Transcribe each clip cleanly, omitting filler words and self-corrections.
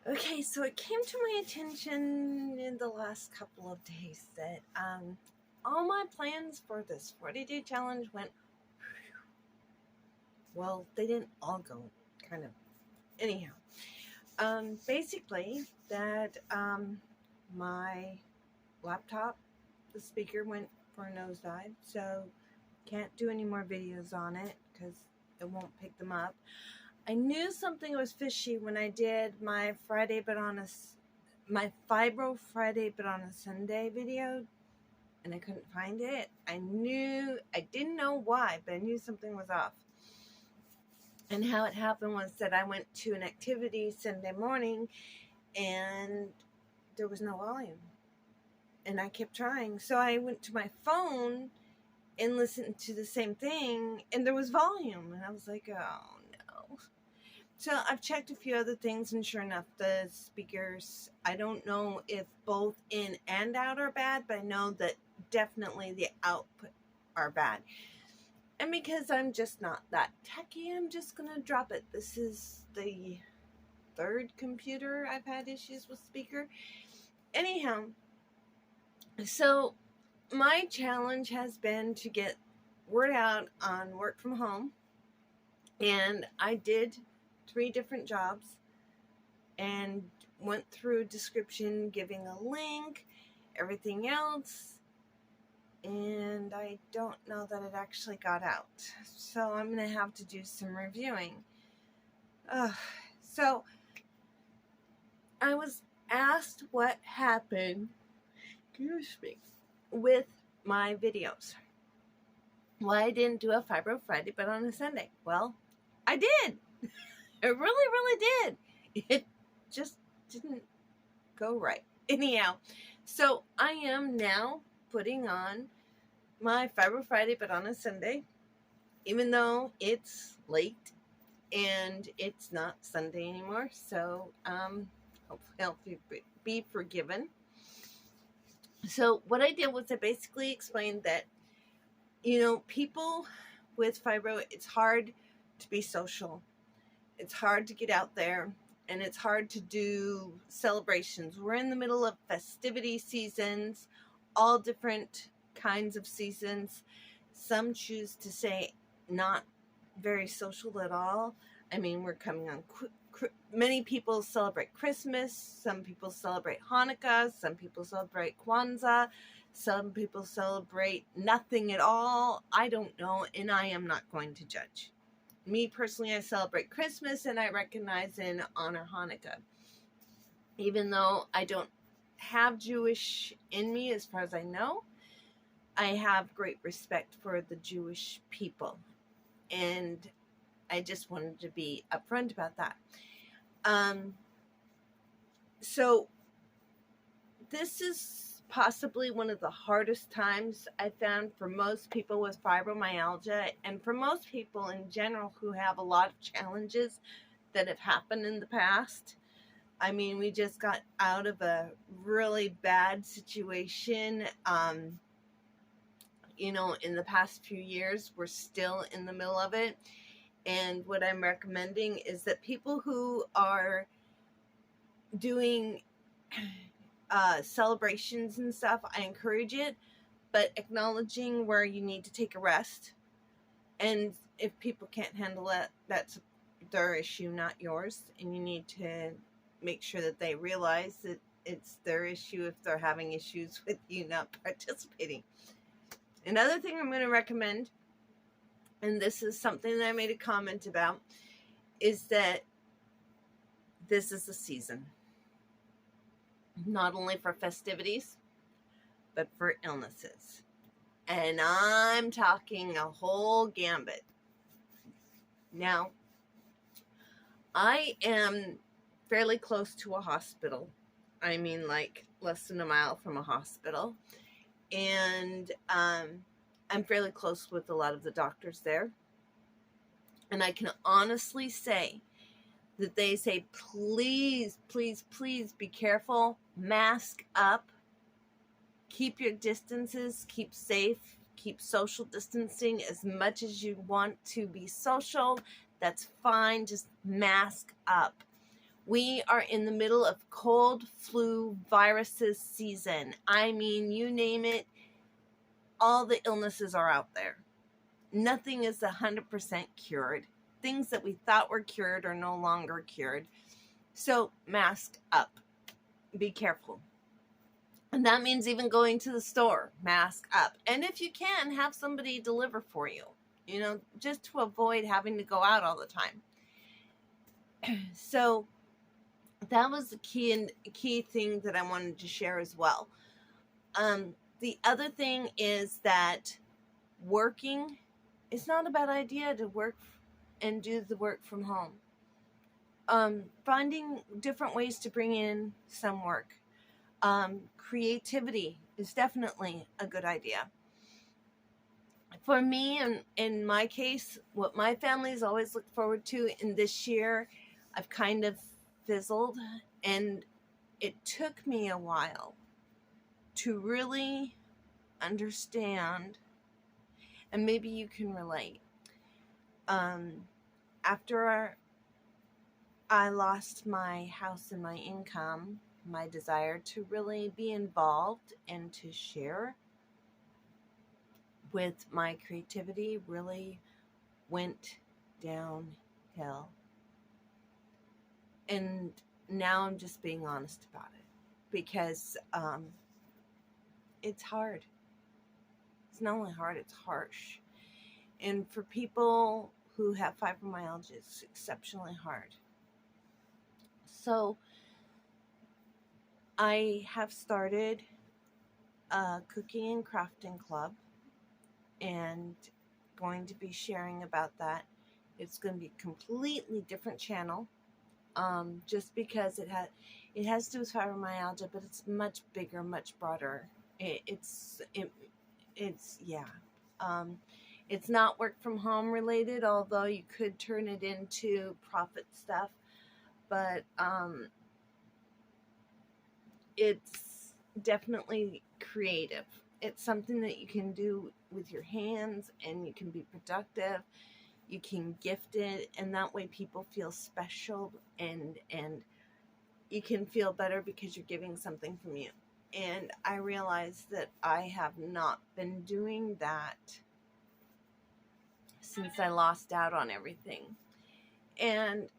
Okay, so it came to my attention in the last couple of days that all my plans for this 40-day challenge went, well, they didn't all go, kind of. Anyhow, basically that my laptop, the speaker went for a nosedive, so can't do any more videos on it because it won't pick them up. I knew something was fishy when I did my my Fibro Friday but on a Sunday video, and I couldn't find it. I didn't know why, but I knew something was off. And how it happened was that I went to an activity Sunday morning and there was no volume. And I kept trying. So I went to my phone and listened to the same thing and there was volume. And I was like, oh no. So I've checked a few other things and sure enough, the speakers, I don't know if both in and out are bad, but I know that definitely the output are bad. And because I'm just not that techy, I'm just going to drop it. This is the third computer I've had issues with speaker. Anyhow, so my challenge has been to get word out on work from home. And I did 3 different jobs and went through description, giving a link, everything else. And I don't know that it actually got out. So I'm going to have to do some reviewing. So I was asked what happened, with my videos. Why I didn't do a Fibro Friday but on a Sunday. Well, I did. I really, really did. It just didn't go right. Anyhow, so I am now putting on my Fibro Friday but on a Sunday, even though it's late and it's not Sunday anymore. So hopefully I'll be forgiven. So what I did was I basically explained that, people with fibro, it's hard to be social. It's hard to get out there. And it's hard to do celebrations. We're in the middle of festivity seasons, all different kinds of seasons. Some choose to say not very social at all. I mean, we're coming on, many people celebrate Christmas. Some people celebrate Hanukkah. Some people celebrate Kwanzaa. Some people celebrate nothing at all. I don't know, and I am not going to judge. Me personally, I celebrate Christmas and I recognize and honor Hanukkah. Even though I don't have Jewish in me as far as I know, I have great respect for the Jewish people. And I just wanted to be upfront about that. So this is possibly one of the hardest times I found for most people with fibromyalgia and for most people in general who have a lot of challenges that have happened in the past. I mean, we just got out of a really bad situation. In the past few years, we're still in the middle of it. And what I'm recommending is that people who are doing celebrations and stuff, I encourage it, but acknowledging where you need to take a rest. And if people can't handle it, that's their issue, not yours. And you need to make sure that they realize that it's their issue if they're having issues with you not participating. Another thing I'm going to recommend, and this is something that I made a comment about, is that this is the season. Not only for festivities, but for illnesses. And I'm talking a whole gambit. Now, I am fairly close to a hospital. I mean, like less than a mile from a hospital. And I'm fairly close with a lot of the doctors there. And I can honestly say that they say, please, please, please be careful, mask up, keep your distances, keep safe, keep social distancing as much as you want to be social. That's fine, just mask up. We are in the middle of cold, flu, viruses season. I mean, you name it, all the illnesses are out there. Nothing is 100% cured. Things that we thought were cured are no longer cured. So mask up. Be careful. And that means even going to the store, mask up. And if you can, have somebody deliver for you, just to avoid having to go out all the time. So that was the key thing that I wanted to share as well. The other thing is that working, it's not a bad idea to work and do the work from home. Finding different ways to bring in some work. Creativity is definitely a good idea. For me, and in my case, what my family's always looked forward to, in this year, I've kind of fizzled, and it took me a while to really understand, and maybe you can relate. After I lost my house and my income, my desire to really be involved and to share with my creativity really went downhill. And now I'm just being honest about it, because it's hard. It's not only hard, it's harsh. And for people who have fibromyalgia, it's exceptionally hard. So I have started a cooking and crafting club, and going to be sharing about that. It's going to be a completely different channel, just because it has to do with fibromyalgia, but it's much bigger, much broader. It's not work from home related, although you could turn it into profit stuff, but it's definitely creative. It's something that you can do with your hands, and you can be productive. You can gift it, and that way people feel special, and you can feel better because you're giving something from you. And I realized that I have not been doing that since I lost out on everything. And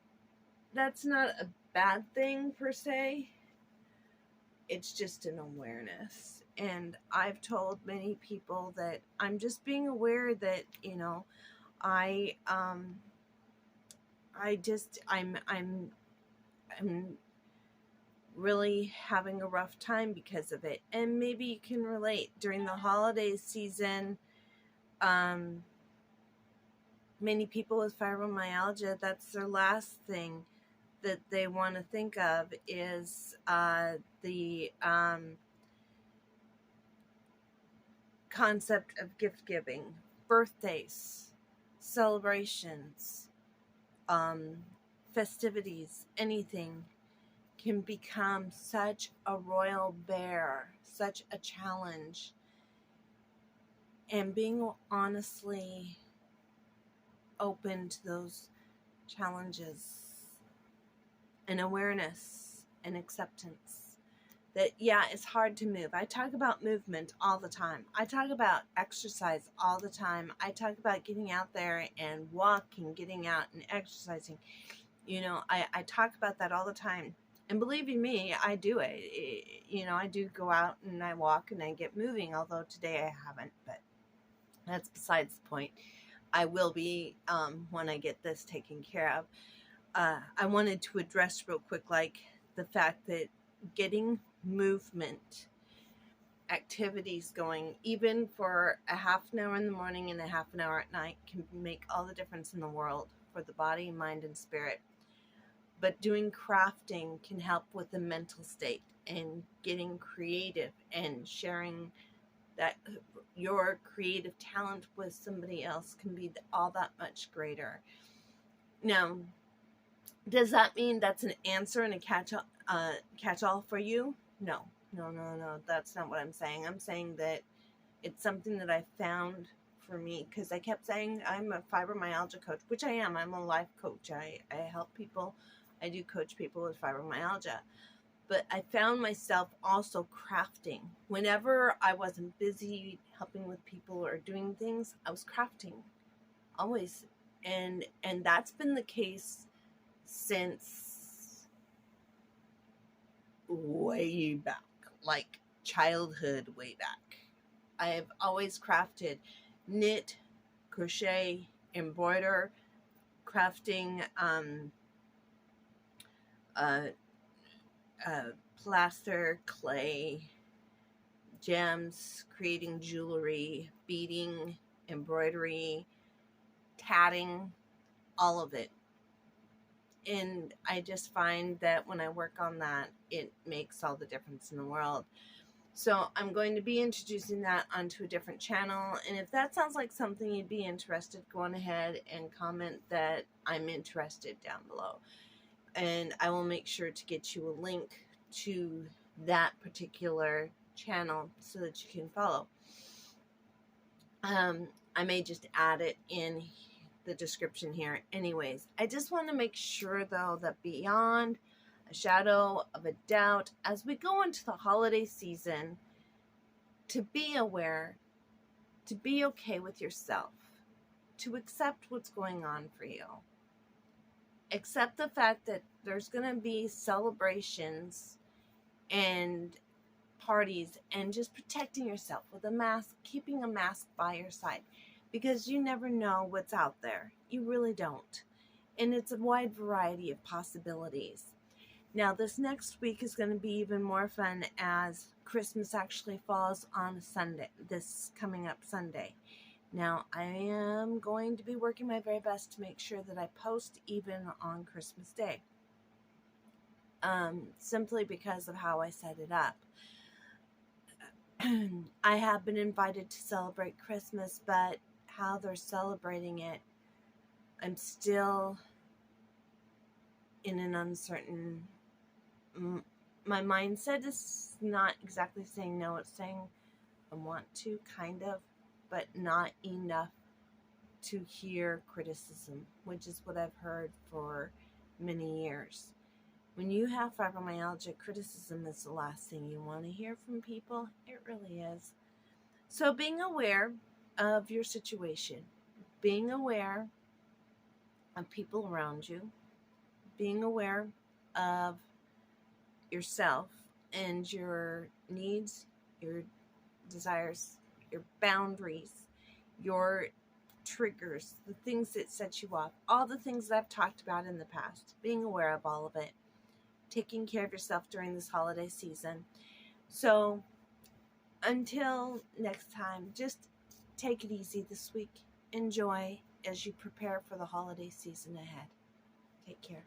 that's not a bad thing per se. It's just an awareness. And I've told many people that I'm just being aware that, I'm really having a rough time because of it. And maybe you can relate. During the holiday season, many people with fibromyalgia, that's their last thing that they want to think of is the concept of gift giving. Birthdays, celebrations, festivities, anything can become such a royal bear, such a challenge. And being honestly open to those challenges, and awareness and acceptance that, yeah, it's hard to move. I talk about movement all the time. I talk about exercise all the time. I talk about getting out there and walking, getting out and exercising. I talk about that all the time. And believe you me, I do it. I do go out and I walk and I get moving, although today I haven't, but that's besides the point. I will be when I get this taken care of. I wanted to address real quick, the fact that getting movement activities going, even for a half an hour in the morning and a half an hour at night, can make all the difference in the world for the body, mind, and spirit. But doing crafting can help with the mental state, and getting creative and sharing that your creative talent with somebody else can be all that much greater. Now, does that mean that's an answer and a catch-all for you? No. That's not what I'm saying. I'm saying that it's something that I found for me, because I kept saying I'm a fibromyalgia coach, which I am. I'm a life coach. I help people I do coach people with fibromyalgia. But I found myself also crafting. Whenever I wasn't busy helping with people or doing things, I was crafting always. And that's been the case since way back, like childhood, way back. I have always crafted, knit, crochet, embroider, crafting, plaster, clay, gems, creating jewelry, beading, embroidery, tatting, all of it. And I just find that when I work on that, it makes all the difference in the world. So I'm going to be introducing that onto a different channel. And if that sounds like something you'd be interested, go on ahead and comment that I'm interested down below. And I will make sure to get you a link to that particular channel so that you can follow. I may just add it in the description here. Anyways, I just want to make sure, though, that beyond a shadow of a doubt, as we go into the holiday season, to be aware, to be okay with yourself, to accept what's going on for you. Accept the fact that there's going to be celebrations and parties, and just protecting yourself with a mask, keeping a mask by your side, because you never know what's out there. You really don't. And it's a wide variety of possibilities. Now, this next week is going to be even more fun, as Christmas actually falls on a Sunday, this coming up Sunday. Now, I am going to be working my very best to make sure that I post even on Christmas Day. Simply because of how I set it up. I have been invited to celebrate Christmas, but how they're celebrating it, I'm still in an uncertain... My mindset is not exactly saying no, it's saying I want to, kind of, but not enough to hear criticism, which is what I've heard for many years. When you have fibromyalgia, criticism is the last thing you want to hear from people. It really is. So being aware of your situation, being aware of people around you, being aware of yourself and your needs, your desires, your boundaries, your triggers, the things that set you off, all the things that I've talked about in the past, being aware of all of it, taking care of yourself during this holiday season. So until next time, just take it easy this week. Enjoy as you prepare for the holiday season ahead. Take care.